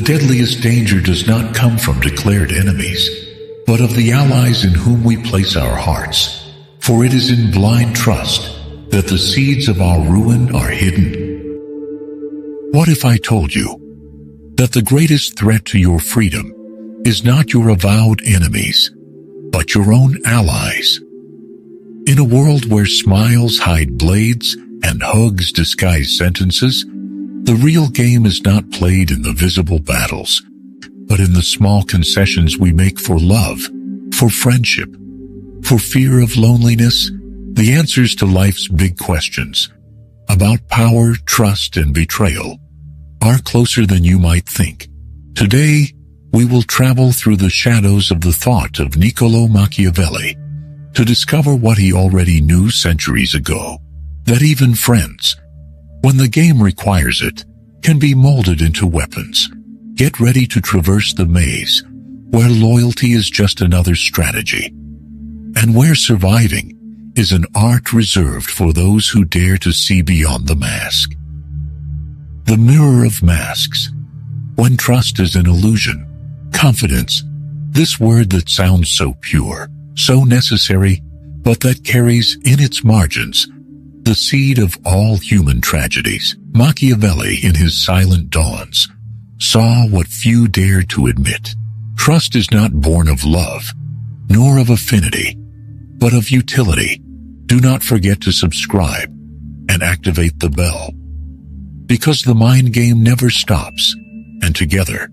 deadliest danger does not come from declared enemies, but of the allies in whom we place our hearts. For it is in blind trust that the seeds of our ruin are hidden. What if I told you that the greatest threat to your freedom is not your avowed enemies, but your own allies? In a world where smiles hide blades and hugs disguise sentences, the real game is not played in the visible battles, but in the small concessions we make for love, for friendship, for fear of loneliness. The answers to life's big questions about power, trust, and betrayal are closer than you might think. Today, we will travel through the shadows of the thought of Niccolò Machiavelli to discover what he already knew centuries ago, that even friends, when the game requires it, can be molded into weapons. Get ready to traverse the maze, where loyalty is just another strategy, and where surviving is an art reserved for those who dare to see beyond the mask. The mirror of masks. When trust is an illusion, confidence, this word that sounds so pure, so necessary, but that carries in its margins the seed of all human tragedies. Machiavelli, in his Silent Dawns, saw what few dared to admit. Trust is not born of love, nor of affinity, but of utility. Do not forget to subscribe and activate the bell, because the mind game never stops, and together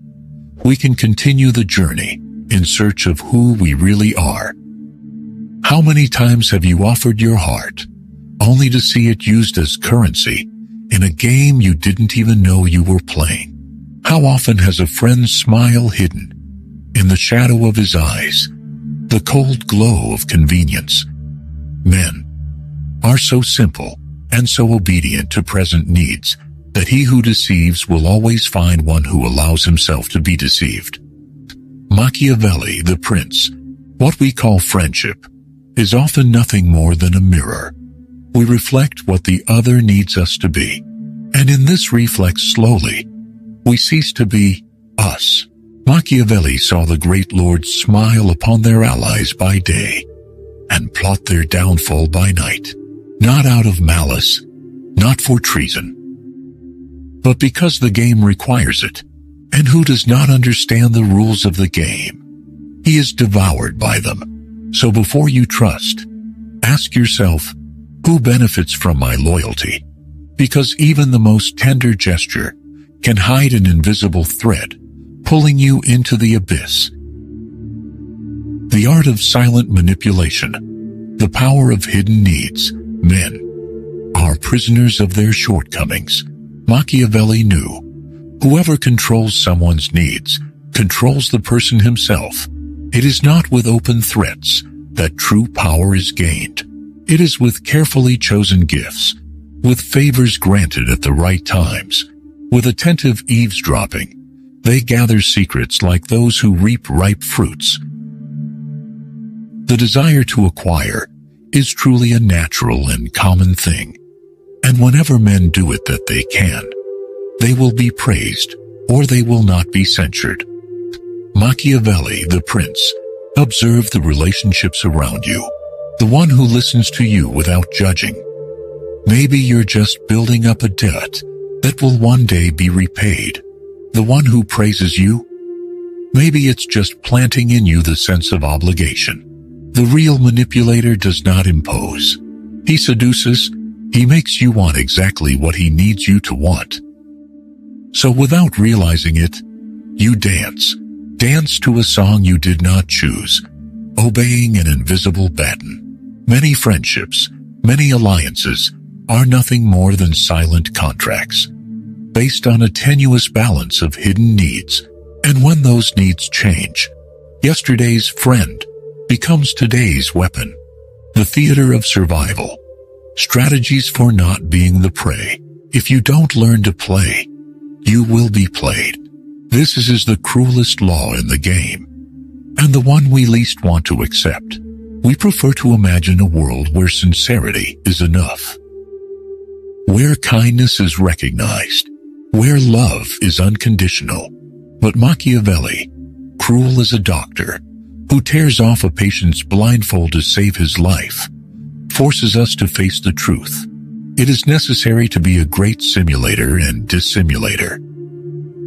we can continue the journey in search of who we really are. How many times have you offered your heart only to see it used as currency in a game you didn't even know you were playing? How often has a friend's smile hidden in the shadow of his eyes the cold glow of convenience? Men are so simple and so obedient to present needs that he who deceives will always find one who allows himself to be deceived. Machiavelli, the prince, what we call friendship, is often nothing more than a mirror. We reflect what the other needs us to be, and in this reflex slowly, we cease to be us. Machiavelli saw the great lords smile upon their allies by day and plot their downfall by night, not out of malice, not for treason, but because the game requires it, and who does not understand the rules of the game, he is devoured by them. So before you trust, ask yourself, who benefits from my loyalty? Because even the most tender gesture can hide an invisible thread, pulling you into the abyss. The art of silent manipulation, the power of hidden needs. Men are prisoners of their shortcomings. Machiavelli knew, whoever controls someone's needs controls the person himself. It is not with open threats that true power is gained. It is with carefully chosen gifts, with favors granted at the right times, with attentive eavesdropping. They gather secrets like those who reap ripe fruits. The desire to acquire is truly a natural and common thing, and whenever men do it that they can, they will be praised or they will not be censured. Machiavelli, the prince, observed the relationships around you, the one who listens to you without judging. Maybe you're just building up a debt that will one day be repaid. The one who praises you, maybe it's just planting in you the sense of obligation. The real manipulator does not impose. He seduces. He makes you want exactly what he needs you to want. So without realizing it, you dance to a song you did not choose, obeying an invisible baton. Many friendships, many alliances are nothing more than silent contracts, based on a tenuous balance of hidden needs. And when those needs change, yesterday's friend becomes today's weapon. The theater of survival. Strategies for not being the prey. If you don't learn to play, you will be played. This is the cruelest law in the game, and the one we least want to accept. We prefer to imagine a world where sincerity is enough, where kindness is recognized, where love is unconditional. But Machiavelli, cruel as a doctor, who tears off a patient's blindfold to save his life, forces us to face the truth. It is necessary to be a great simulator and dissimulator.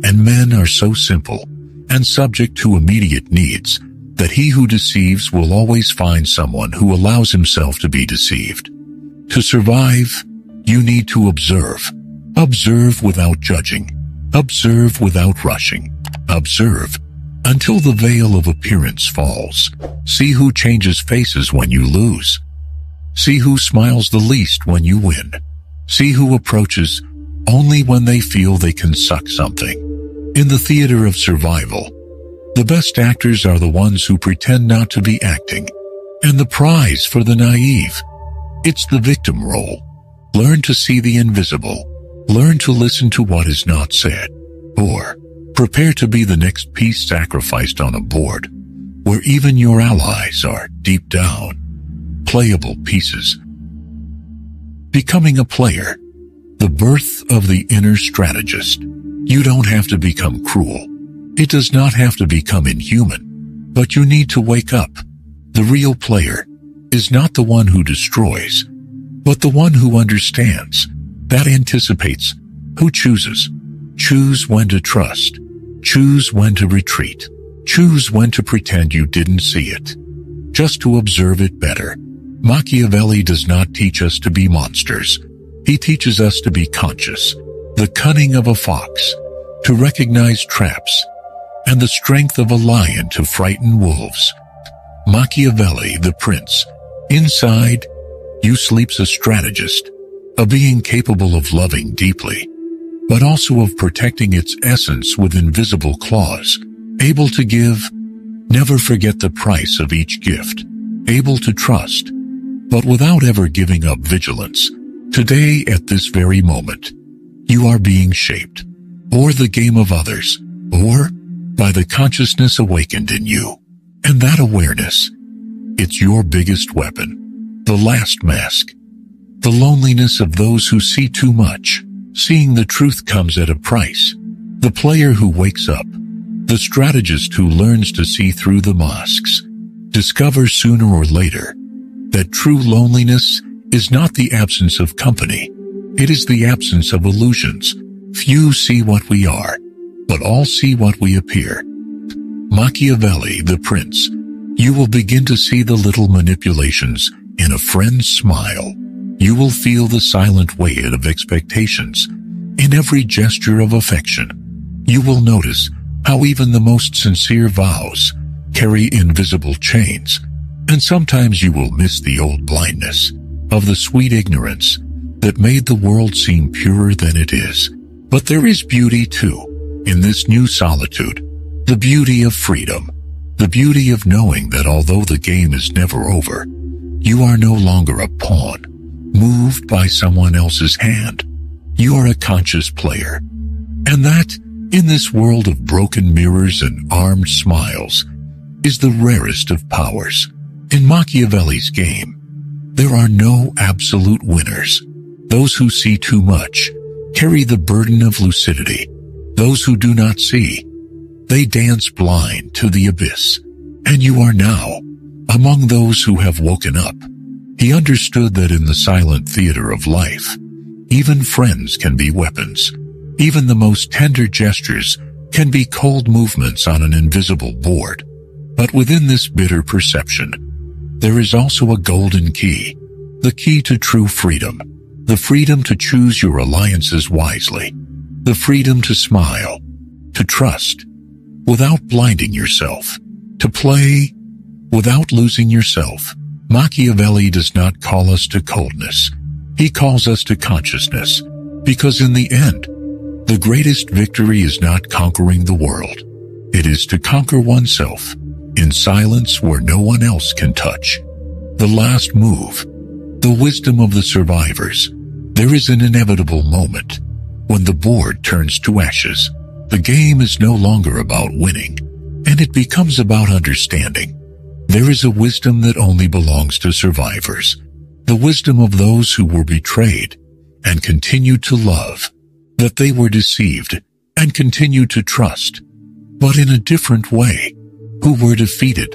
And men are so simple and subject to immediate needs that he who deceives will always find someone who allows himself to be deceived. To survive, you need to observe. Observe without judging. Observe without rushing. Observe until the veil of appearance falls. See who changes faces when you lose. See who smiles the least when you win. See who approaches only when they feel they can suck something. In the theater of survival, the best actors are the ones who pretend not to be acting. And the prize for the naive, it's the victim role. Learn to see the invisible. Learn to listen to what is not said. Or prepare to be the next piece sacrificed on a board, where even your allies are, deep down, playable pieces. Becoming a player, the birth of the inner strategist. You don't have to become cruel. It does not have to become inhuman, but you need to wake up. The real player is not the one who destroys, but the one who understands, that anticipates, who chooses. Choose when to trust. Choose when to retreat. Choose when to pretend you didn't see it, just to observe it better. Machiavelli does not teach us to be monsters. He teaches us to be conscious, the cunning of a fox, to recognize traps, and the strength of a lion to frighten wolves. Machiavelli, the prince. Inside, you sleeps a strategist, a being capable of loving deeply, but also of protecting its essence with invisible claws, able to give, never forget the price of each gift, able to trust, but without ever giving up vigilance. Today, at this very moment, you are being shaped, or the game of others, or by the consciousness awakened in you. And that awareness, it's your biggest weapon, the last mask. The loneliness of those who see too much. Seeing the truth comes at a price. The player who wakes up, the strategist who learns to see through the masks, discovers sooner or later that true loneliness is not the absence of company. It is the absence of illusions. Few see what we are, but all see what we appear. Machiavelli, the prince. You will begin to see the little manipulations in a friend's smile. You will feel the silent weight of expectations in every gesture of affection. You will notice how even the most sincere vows carry invisible chains, and sometimes you will miss the old blindness of the sweet ignorance that made the world seem purer than it is. But there is beauty, too, in this new solitude, the beauty of freedom, the beauty of knowing that although the game is never over, you are no longer a pawn, moved by someone else's hand. You are a conscious player. And that, in this world of broken mirrors and armed smiles, is the rarest of powers. In Machiavelli's game, there are no absolute winners. Those who see too much carry the burden of lucidity. Those who do not see, they dance blind to the abyss. And you are now among those who have woken up. He understood that in the silent theater of life, even friends can be weapons. Even the most tender gestures can be cold movements on an invisible board. But within this bitter perception, there is also a golden key, the key to true freedom, the freedom to choose your alliances wisely, the freedom to smile, to trust, without blinding yourself, to play, without losing yourself. Machiavelli does not call us to coldness. He calls us to consciousness, because in the end, the greatest victory is not conquering the world. It is to conquer oneself, in silence where no one else can touch. The last move, the wisdom of the survivors. There is an inevitable moment when the board turns to ashes. The game is no longer about winning, and it becomes about understanding. There is a wisdom that only belongs to survivors, the wisdom of those who were betrayed and continued to love, that they were deceived and continued to trust, but in a different way, who were defeated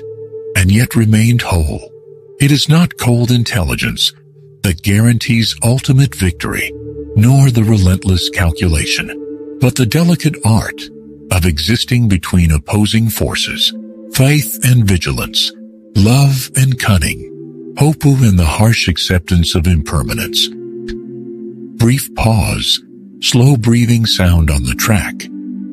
and yet remained whole. It is not cold intelligence that guarantees ultimate victory, nor the relentless calculation, but the delicate art of existing between opposing forces, faith and vigilance, love and cunning, hope and the harsh acceptance of impermanence. Brief pause, slow breathing sound on the track.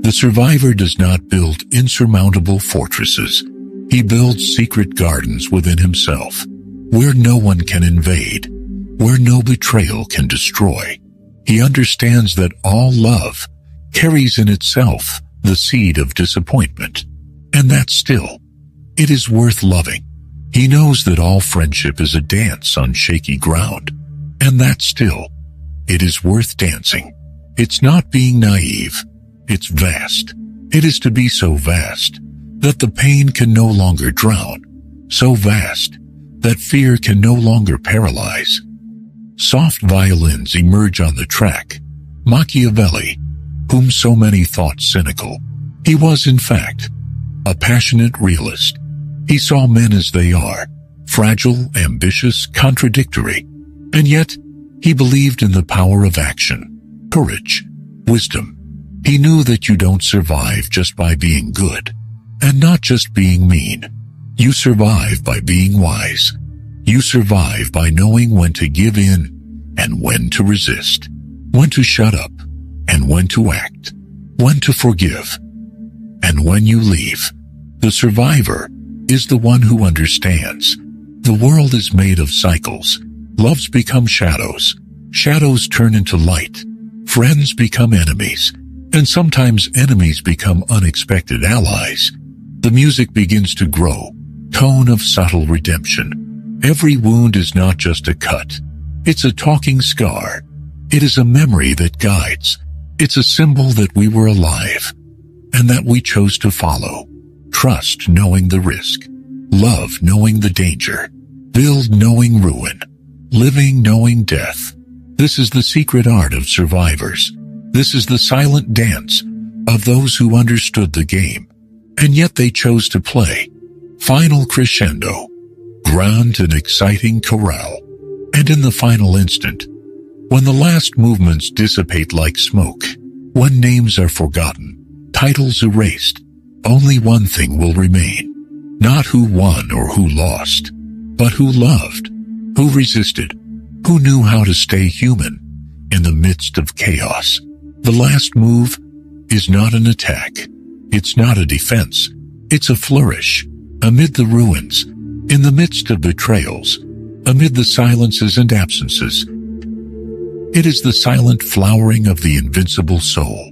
The survivor does not build insurmountable fortresses. He builds secret gardens within himself, where no one can invade, where no betrayal can destroy. He understands that all love carries in itself the seed of disappointment, and that still, it is worth loving. He knows that all friendship is a dance on shaky ground, and that still, it is worth dancing. It's not being naive, it's vast. It is to be so vast that the pain can no longer drown, so vast that fear can no longer paralyze. Soft violins emerge on the track. Machiavelli, whom so many thought cynical, he was in fact a passionate realist. He saw men as they are, fragile, ambitious, contradictory, and yet he believed in the power of action, courage, wisdom. He knew that you don't survive just by being good, and not just being mean. You survive by being wise. You survive by knowing when to give in and when to resist, when to shut up and when to act, when to forgive, and when you leave. The survivor is the one who understands. The world is made of cycles. Loves become shadows. Shadows turn into light. Friends become enemies. And sometimes enemies become unexpected allies. The music begins to grow. Tone of subtle redemption. Every wound is not just a cut. It's a talking scar. It is a memory that guides. It's a symbol that we were alive and that we chose to follow. Trust knowing the risk. Love knowing the danger. Build knowing ruin. Living knowing death. This is the secret art of survivors. This is the silent dance of those who understood the game, and yet they chose to play. Final crescendo. Grand and exciting chorale. And in the final instant, when the last movements dissipate like smoke, when names are forgotten, titles erased, only one thing will remain. Not who won or who lost, but who loved, who resisted, who knew how to stay human in the midst of chaos. The last move is not an attack. It's not a defense. It's a flourish. Amid the ruins, in the midst of betrayals, amid the silences and absences, it is the silent flowering of the invincible soul.